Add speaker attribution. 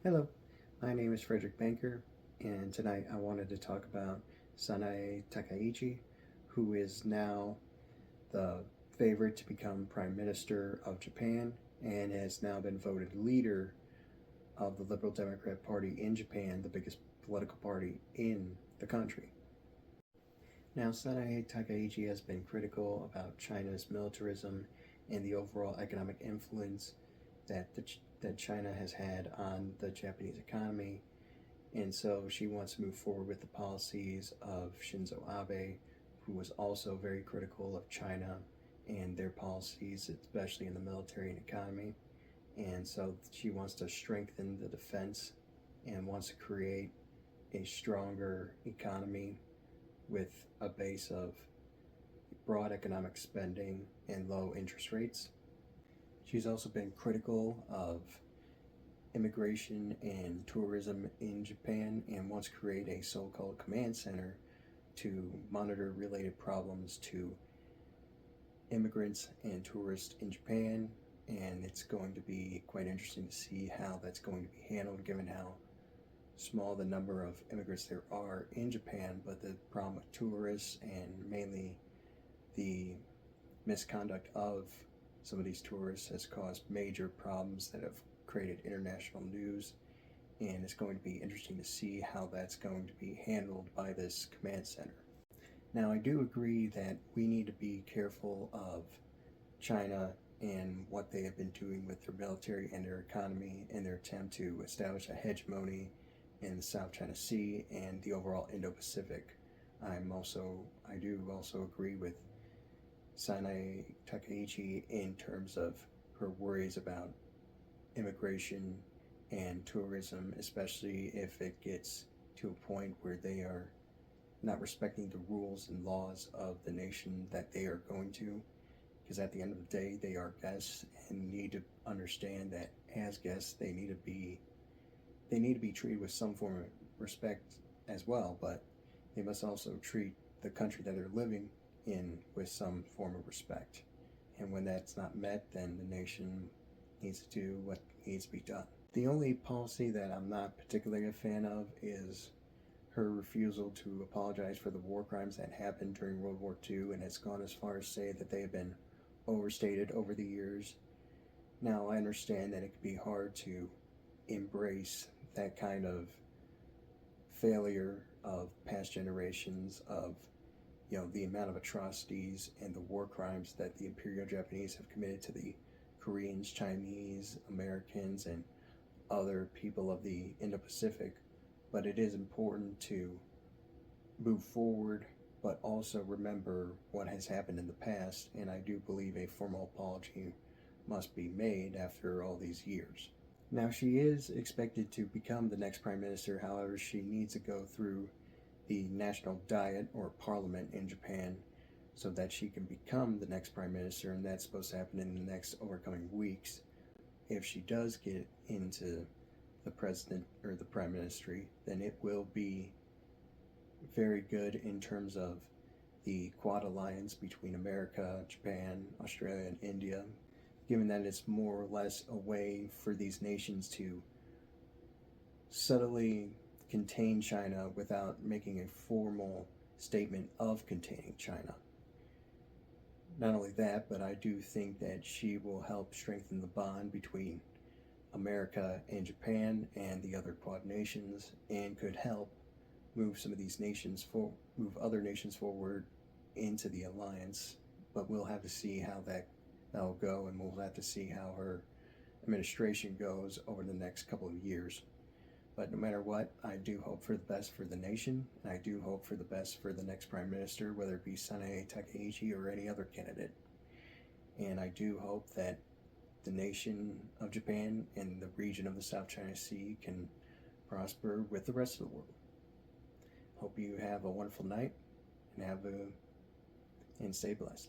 Speaker 1: Hello, my name is Frederick Banker, and tonight I wanted to talk about Sanae Takaichi, who is now the favorite to become Prime Minister of Japan and has now been voted leader of the Liberal Democrat Party in Japan, the biggest political party in the country. Now, Sanae Takaichi has been critical about China's militarism and the overall economic influence that China has had on the Japanese economy, and so she wants to move forward with the policies of Shinzo Abe, who was also very critical of China and their policies, especially in the military and economy. And so she wants to strengthen the defense and wants to create a stronger economy with a base of broad economic spending and low interest rates. She's also been critical of immigration and tourism in Japan and wants to create a so-called command center to monitor related problems to immigrants and tourists in Japan. And it's going to be quite interesting to see how that's going to be handled, given how small the number of immigrants there are in Japan. But the problem with tourists and mainly the misconduct of some of these tourists has caused major problems that have created international news, and it's going to be interesting to see how that's going to be handled by this command center. Now, I do agree that we need to be careful of China and what they have been doing with their military and their economy in their attempt to establish a hegemony in the South China Sea and the overall Indo-Pacific. I do also agree with Sanae Takaichi in terms of her worries about immigration and tourism, especially if it gets to a point where they are not respecting the rules and laws of the nation that they are going to. Because at the end of the day, they are guests and need to understand that as guests, they need to be treated with some form of respect as well, but they must also treat the country that they're living in with some form of respect. And when that's not met, then the nation needs to do what needs to be done. The only policy that I'm not particularly a fan of is her refusal to apologize for the war crimes that happened during World War II, and has gone as far as say that they have been overstated over the years. Now, I understand that it can be hard to embrace that kind of failure of past generations of the amount of atrocities and the war crimes that the Imperial Japanese have committed to the Koreans, Chinese, Americans, and other people of the Indo-Pacific. But it is important to move forward, but also remember what has happened in the past, and I do believe a formal apology must be made after all these years. Now, she is expected to become the next prime minister. However, she needs to go through the national diet or parliament in Japan so that she can become the next prime minister, and that's supposed to happen in the next overcoming weeks. If she does get into the president or the prime ministry, then it will be very good in terms of the Quad alliance between America, Japan, Australia, and India, given that it's more or less a way for these nations to subtly contain China without making a formal statement of containing China. Not only that, but I do think that she will help strengthen the bond between America and Japan and the other Quad nations, and could help move other nations forward into the alliance. But we'll have to see how that'll go, and we'll have to see how her administration goes over the next couple of years. But no matter what, I do hope for the best for the nation, and I do hope for the best for the next prime minister, whether it be Sanae Takaichi or any other candidate. And I do hope that the nation of Japan and the region of the South China Sea can prosper with the rest of the world. Hope you have a wonderful night and stay blessed.